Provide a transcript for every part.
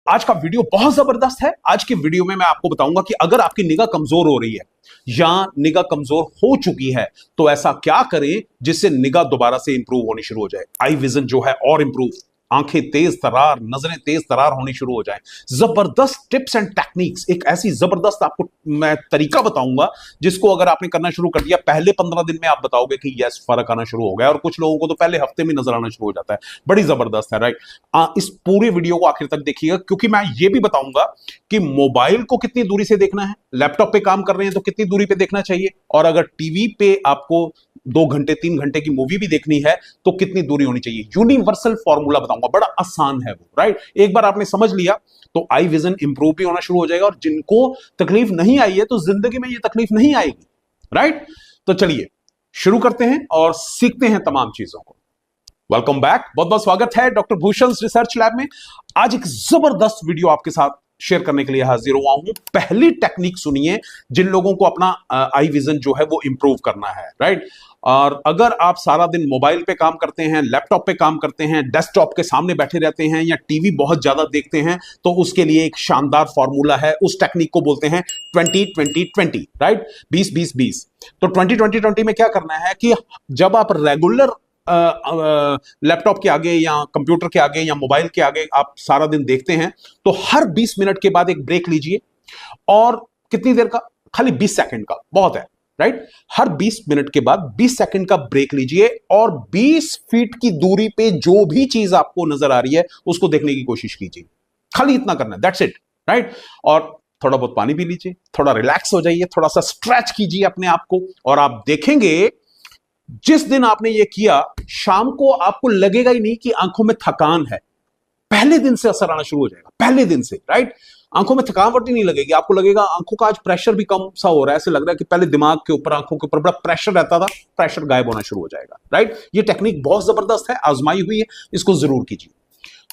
आज का वीडियो बहुत जबरदस्त है। आज की वीडियो में मैं आपको बताऊंगा कि अगर आपकी निगाह कमजोर हो रही है या निगाह कमजोर हो चुकी है तो ऐसा क्या करें जिससे निगाह दोबारा से इंप्रूव होनी शुरू हो जाए, आई विजन जो है और इंप्रूव, आंखें तेज तरार, नजरें तेज तरार होनी शुरू हो जाएं। जबरदस्त टिप्स एंड टेक्निक्स, एक ऐसी जबरदस्त आपको मैं तरीका बताऊंगा जिसको अगर आपने करना शुरू कर दिया पहले 15 दिन में आप बताओगे कि यस फर्क आना शुरू हो गया, और कुछ लोगों को तो पहले हफ्ते में नजर आना शुरू हो जाता है। बड़ी जबरदस्त है, राइट। इस पूरे वीडियो को आखिर तक देखिएगा क्योंकि मैं ये भी बताऊंगा कि मोबाइल को कितनी दूरी से देखना है, लैपटॉप पे काम कर रहे हैं तो कितनी दूरी पे देखना चाहिए, और अगर टीवी पे आपको 2 घंटे 3 घंटे की मूवी भी देखनी है तो कितनी दूरी होनी चाहिए। यूनिवर्सल फॉर्मूला बताऊंगा, बड़ा आसान है वो, राइट। एक बार आपने समझ लिया तो आई विजन इंप्रूव भी होना शुरू हो जाएगा, और जिनको तकलीफ नहीं आई है तो जिंदगी में ये तकलीफ नहीं आएगी, राइट। तो चलिए शुरू करते हैं और सीखते हैं तमाम चीजों को। वेलकम बैक, बहुत बहुत स्वागत है डॉक्टर भूषण रिसर्च लैब में। आज एक जबरदस्त वीडियो आपके साथ शेयर करने के लिए हाजिर हुआ हूं। पहली टेक्निक सुनिए जिन लोगों को अपना आई विजन जो है वो इंप्रूव करना है, राइट। और अगर आप सारा दिन मोबाइल पे काम करते हैं, लैपटॉप पे काम करते हैं, डेस्कटॉप के सामने बैठे रहते हैं या टीवी बहुत ज्यादा देखते हैं तो उसके लिए एक शानदार फॉर्मूला है। उस टेक्निक को बोलते हैं 20-20-20, राइट, 20-20-20। तो 20-20-20 में क्या करना है कि जब आप रेगुलर लैपटॉप के आगे या कंप्यूटर के आगे या मोबाइल के आगे आप सारा दिन देखते हैं तो हर 20 मिनट के बाद एक ब्रेक लीजिए। और कितनी देर का? खाली 20 सेकंड का, बहुत है, राइट। हर 20 मिनट के बाद 20 सेकंड का ब्रेक लीजिए और 20 फीट की दूरी पे जो भी चीज आपको नजर आ रही है उसको देखने की कोशिश कीजिए। खाली इतना करना है, दैट्स इट, राइट। और थोड़ा बहुत पानी पी लीजिए, थोड़ा रिलैक्स हो जाइए, थोड़ा सा स्ट्रेच कीजिए अपने आप को, और आप देखेंगे जिस दिन आपने ये किया शाम को आपको लगेगा ही नहीं कि आंखों में थकान है। पहले दिन से असर आना शुरू हो जाएगा, पहले दिन से, राइट। आंखों में थकावट ही नहीं लगेगी, आपको लगेगा आंखों का आज प्रेशर भी कम सा हो रहा है, ऐसे लग रहा है कि पहले दिमाग के ऊपर, आंखों के ऊपर बड़ा प्रेशर रहता था, प्रेशर गायब होना शुरू हो जाएगा, राइट। ये टेक्निक बहुत जबरदस्त है, आजमाई हुई है, इसको जरूर कीजिए।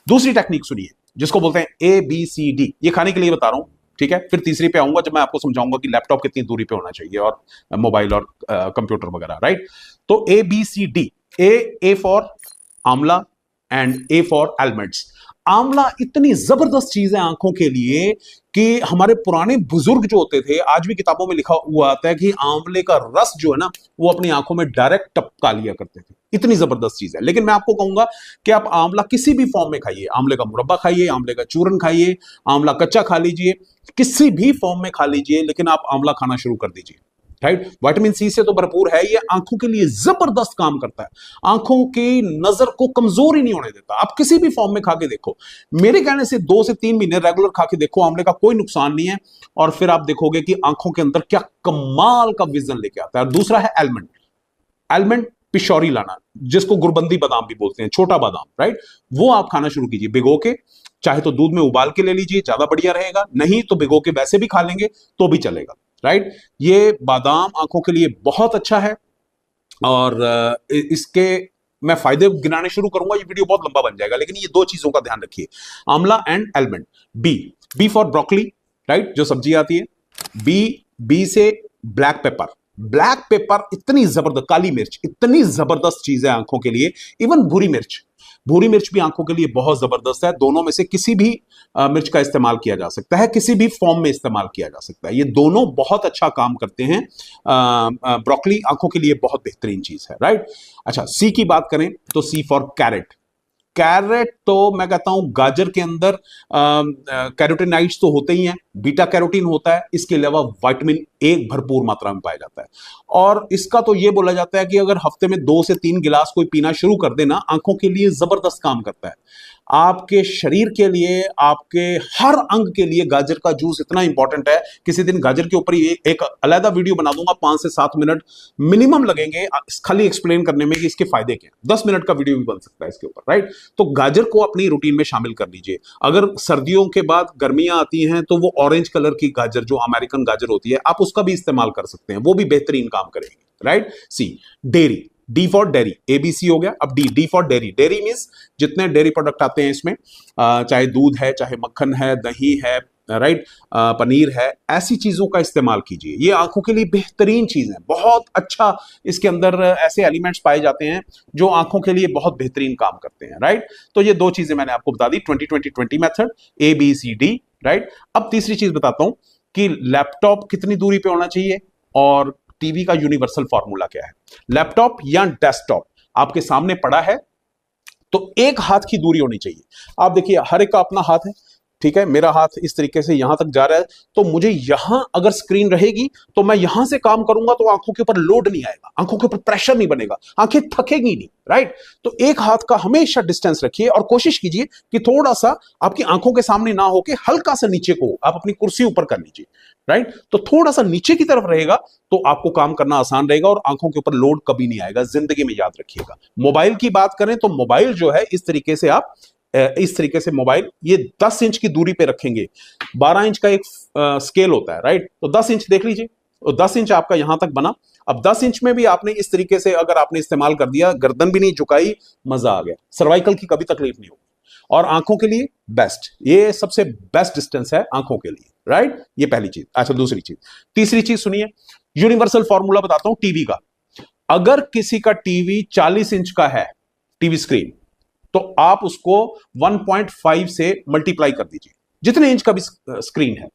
दूसरी टेक्निक सुनिए जिसको बोलते हैं ABCD। ये खाने के लिए बता रहा हूं, ठीक है। फिर तीसरी पे आऊंगा जब मैं आपको समझाऊंगा कि लैपटॉप कितनी दूरी पे होना चाहिए और मोबाइल और कंप्यूटर वगैरह, राइट। तो ABCD, ए फॉर आंवला एंड ए फॉर एलमंड्स। आंवला इतनी जबरदस्त चीज है आंखों के लिए कि हमारे पुराने बुजुर्ग जो होते थे, आज भी किताबों में लिखा हुआ आता है कि आंवले का रस जो है ना वो अपनी आंखों में डायरेक्ट टपका लिया करते थे। इतनी जबरदस्त चीज है। लेकिन मैं आपको कहूंगा कि आप आंवला किसी भी फॉर्म में खाइए, आंवले का मुरब्बा खाइए, आंवले का चूरन खाइए, आंवला कच्चा खा लीजिए, किसी भी फॉर्म में खा लीजिए, लेकिन आप आंवला खाना शुरू कर दीजिए, राइट। विटामिन सी से तो भरपूर है, ये आंखों के लिए जबरदस्त काम करता है, आंखों की नजर को कमजोर ही नहीं होने देता। आप किसी भी फॉर्म में खा के देखो, मेरे कहने से 2 से 3 महीने रेगुलर खा के देखो, आंवले का कोई नुकसान नहीं है, और फिर आप देखोगे कि आंखों के अंदर क्या कमाल का विजन लेके आता है। और दूसरा है एलमंड। एलमंड पिशौरी लाना, जिसको गुरबंदी बादाम भी बोलते हैं, छोटा बादाम, राइट। वो आप खाना शुरू कीजिए भिगो के, चाहे तो दूध में उबाल के ले लीजिए, ज्यादा बढ़िया रहेगा, नहीं तो भिगो के वैसे भी खा लेंगे तो भी चलेगा, राइट। ये बादाम आंखों के लिए बहुत अच्छा है, और इसके मैं फायदे गिनाने शुरू करूंगा, ये वीडियो बहुत लंबा बन जाएगा, लेकिन ये 2 चीजों का ध्यान रखिए, amla and almond. B for broccoli, right, जो सब्जी आती है। बी से ब्लैक पेपर। ब्लैक पेपर इतनी जबरदस्त, काली मिर्च इतनी जबरदस्त चीज है आंखों के लिए। इवन भूरी मिर्च भी आंखों के लिए बहुत जबरदस्त है। दोनों में से किसी भी मिर्च का इस्तेमाल किया जा सकता है, किसी भी फॉर्म में इस्तेमाल किया जा सकता है, ये दोनों बहुत अच्छा काम करते हैं। ब्रोकली आंखों के लिए बहुत बेहतरीन चीज है, राइट। अच्छा, सी की बात करें तो सी फॉर कैरेट। कैरेट तो मैं कहता हूं गाजर के अंदर कैरोटीनॉइड्स तो होते ही हैं, बीटा कैरोटीन होता है, इसके अलावा विटामिन ए भरपूर मात्रा में पाया जाता है। और इसका तो यह बोला जाता है कि अगर हफ्ते में 2 से 3 गिलास कोई पीना शुरू कर देना, आंखों के लिए जबरदस्त काम करता है। आपके शरीर के लिए, आपके हर अंग के लिए गाजर का जूस इतना इंपॉर्टेंट है, किसी दिन गाजर के ऊपर ही एक अलग वीडियो बना दूंगा, 5 से 7 मिनट मिनिमम लगेंगे खाली एक्सप्लेन करने में कि इसके फायदे क्या हैं। 10 मिनट का वीडियो भी बन सकता है इसके ऊपर, राइट। तो गाजर को अपनी रूटीन में शामिल कर लीजिए। अगर सर्दियों के बाद गर्मियां आती हैं तो वो ऑरेंज कलर की गाजर, जो अमेरिकन गाजर होती है, आप उसका भी इस्तेमाल कर सकते हैं, वो भी बेहतरीन काम करेगी, right. C dairy, D for dairy, ABC हो गया, अब D for dairy. Dairy means जितने डेयरी प्रोडक्ट आते हैं इसमें, चाहे दूध है, चाहे मक्खन है, दही है, राइट, पनीर है, ऐसी चीजों का इस्तेमाल कीजिए। ये आंखों के लिए बेहतरीन चीज है, बहुत अच्छा इसके अंदर ऐसे एलिमेंट्स पाए जाते हैं जो आंखों के लिए बहुत बेहतरीन काम करते हैं, राइट। तो ये दो चीजें मैंने आपको बता दी, 20-20-20 मेथड, ABCD, राइट। अब तीसरी चीज बताता हूं कि लैपटॉप कितनी दूरी पे होना चाहिए और टीवी का यूनिवर्सल फॉर्मूला क्या है। लैपटॉप या डेस्कटॉप आपके सामने पड़ा है तो एक हाथ की दूरी होनी चाहिए। आप देखिए हर एक का अपना हाथ है, ठीक है, मेरा हाथ इस तरीके से यहां तक जा रहा है, तो मुझे यहां अगर स्क्रीन रहेगी तो मैं यहां से काम करूंगा तो आंखों के ऊपर लोड नहीं आएगा, आंखों के ऊपर प्रेशर नहीं बनेगा, आंखें थकेगी नहीं, राइट। तो एक हाथ का हमेशा डिस्टेंस रखिए और कोशिश कीजिए कि थोड़ा सा आपकी आंखों के सामने ना होके हल्का सा नीचे को आप अपनी कुर्सी ऊपर कर लीजिए, राइट। तो थोड़ा सा नीचे की तरफ रहेगा तो आपको काम करना आसान रहेगा और आंखों के ऊपर लोड कभी नहीं आएगा, जिंदगी में याद रखिएगा। मोबाइल की बात करें तो मोबाइल जो है इस तरीके से आप इस तरीके से मोबाइल ये 10 इंच की दूरी पे रखेंगे। 12 इंच का एक स्केल होता है, राइट। तो 10 इंच देख लीजिए, तो 10 इंच आपका यहां तक बना। अब 10 इंच में भी आपने इस तरीके से अगर आपने इस्तेमाल कर दिया, गर्दन भी नहीं झुकाई, मजा आ गया, सर्वाइकल की कभी तकलीफ नहीं होगी। और आंखों के लिए बेस्ट, ये सबसे बेस्ट डिस्टेंस है आंखों के लिए, राइट। ये पहली चीज। अच्छा, दूसरी चीज, तीसरी चीज सुनिए, यूनिवर्सल फॉर्मूला बताता हूं टीवी का। अगर किसी का टीवी 40 इंच का है, टीवी स्क्रीन, तो आप उसको 1.5 से मल्टीप्लाई कर दीजिए, जितने इंच का भी स्क्रीन है,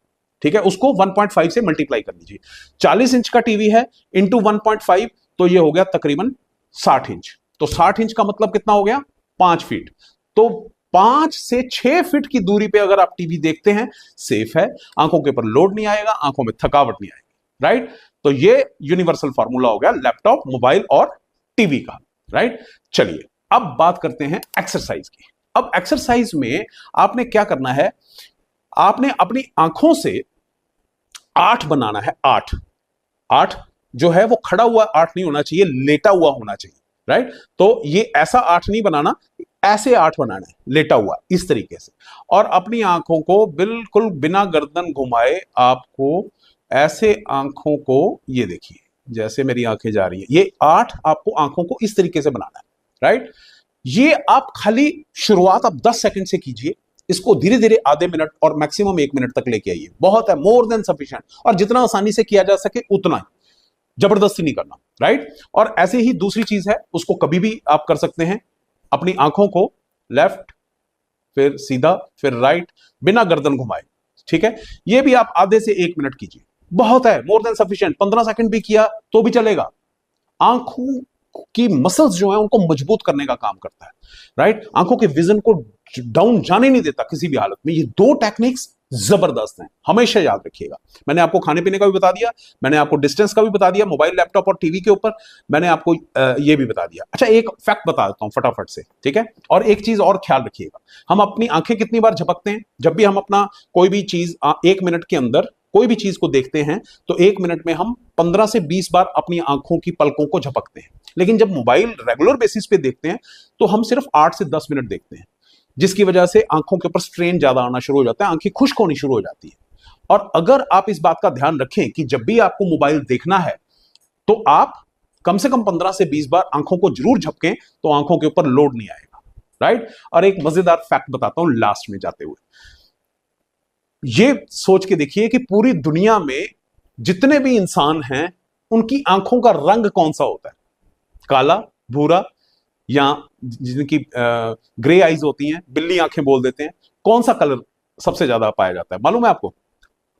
ठीक है, उसको 1.5 से मल्टीप्लाई कर दीजिए। 40 इंच का टीवी है इंटू 1.5, तो ये हो गया तकरीबन 60 इंच। तो 60 इंच का मतलब कितना हो गया, 5 फीट। तो 5 से 6 फीट की दूरी पे अगर आप टीवी देखते हैं, सेफ है, आंखों के ऊपर लोड नहीं आएगा, आंखों में थकावट नहीं आएगी, राइट। तो ये यूनिवर्सल फॉर्मूला हो गया लैपटॉप, मोबाइल और टीवी का, राइट। चलिए अब बात करते हैं एक्सरसाइज की। अब एक्सरसाइज में आपने क्या करना है, आपने अपनी आंखों से 8 बनाना है। 8 जो है वो खड़ा हुआ 8 नहीं होना चाहिए, लेटा हुआ होना चाहिए, राइट। तो ये ऐसा 8 नहीं बनाना, ऐसे 8 बनाना है, लेटा हुआ इस तरीके से। और अपनी आंखों को बिल्कुल बिना गर्दन घुमाए आपको ऐसे आंखों को, ये देखिए जैसे मेरी आंखें जा रही है, ये 8 आपको आंखों को इस तरीके से बनाना है, राइट। ये आप खाली शुरुआत आप 10 सेकंड से कीजिए, इसको धीरे धीरे आधे मिनट और मैक्सिमम 1 मिनट तक लेके आइए, बहुत है, मोर देन सफिशिएंट। और जितना आसानी से किया जा सके उतना ही, जबरदस्ती नहीं करना, राइट। और ऐसे ही दूसरी चीज है, उसको कभी भी आप कर सकते हैं, अपनी आंखों को लेफ्ट फिर सीधा फिर राइट, बिना गर्दन घुमाए, ठीक है। ये भी आप आधे से 1 मिनट कीजिए, बहुत है, मोर देन सफिशिएंट। 15 सेकंड भी किया तो भी चलेगा। आंखों की मसल्स जो है उनको मजबूत करने का काम करता है, राइट। आंखों के विजन को डाउन जाने नहीं देता किसी भी हालत में। ये दो टेक्निक्स जबरदस्त हैं, हमेशा याद रखिएगा। मैंने आपको खाने पीने का भी बता दिया, मैंने आपको डिस्टेंस का भी बता दिया, मोबाइल लैपटॉप और टीवी के ऊपर मैंने आपको ये भी बता दिया। अच्छा, एक फैक्ट बता देता हूं फटाफट से, ठीक है। और एक चीज और ख्याल रखिएगा, हम अपनी आंखें कितनी बार झपकते हैं, जब भी हम अपना कोई भी चीज 1 मिनट के अंदर कोई भी चीज को देखते हैं तो 1 मिनट में हम 15 से 20 बार अपनी आंखों की पलकों को झपकते हैं। लेकिन जब मोबाइल रेगुलर बेसिस पे देखते हैं तो हम सिर्फ 8 से 10 मिनट देखते हैं, जिसकी वजह से आंखों के ऊपर स्ट्रेन ज्यादा आना शुरू हो जाता है, आंखें खुश्क होनी शुरू हो जाती है। और अगर आप इस बात का ध्यान रखें कि जब भी आपको मोबाइल देखना है तो आप कम से कम 15 से 20 बार आंखों को जरूर झपकें, तो आंखों के ऊपर लोड नहीं आएगा, राइट। और एक मजेदार फैक्ट बताता हूं लास्ट में जाते हुए, ये सोच के देखिए कि पूरी दुनिया में जितने भी इंसान हैं उनकी आंखों का रंग कौन सा होता है, काला, भूरा, या जिनकी ग्रे आईज होती हैं, बिल्ली आंखें बोल देते हैं, कौन सा कलर सबसे ज्यादा पाया जाता है मालूम है आपको?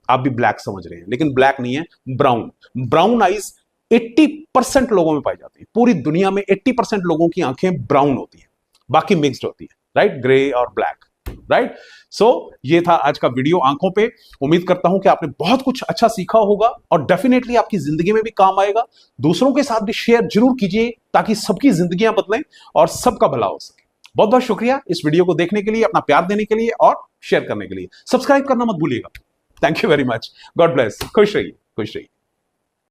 आप भी ब्लैक समझ रहे हैं, लेकिन ब्लैक नहीं है, ब्राउन। ब्राउन आईज 80% लोगों में पाई जाती है। पूरी दुनिया में 80% लोगों की आंखें ब्राउन होती हैं, बाकी मिक्स्ड होती है, राइट, ग्रे और ब्लैक, राइट। सो ये था आज का वीडियो आंखों पे। उम्मीद करता हूं कि आपने बहुत कुछ अच्छा सीखा होगा और डेफिनेटली आपकी जिंदगी में भी काम आएगा। दूसरों के साथ भी शेयर जरूर कीजिए ताकि सबकी जिंदगियां बदलें और सबका भला हो सके। बहुत बहुत शुक्रिया इस वीडियो को देखने के लिए, अपना प्यार देने के लिए और शेयर करने के लिए। सब्सक्राइब करना मत भूलिएगा। Thank you very much. God bless. खुश रहिए, खुश रहिए।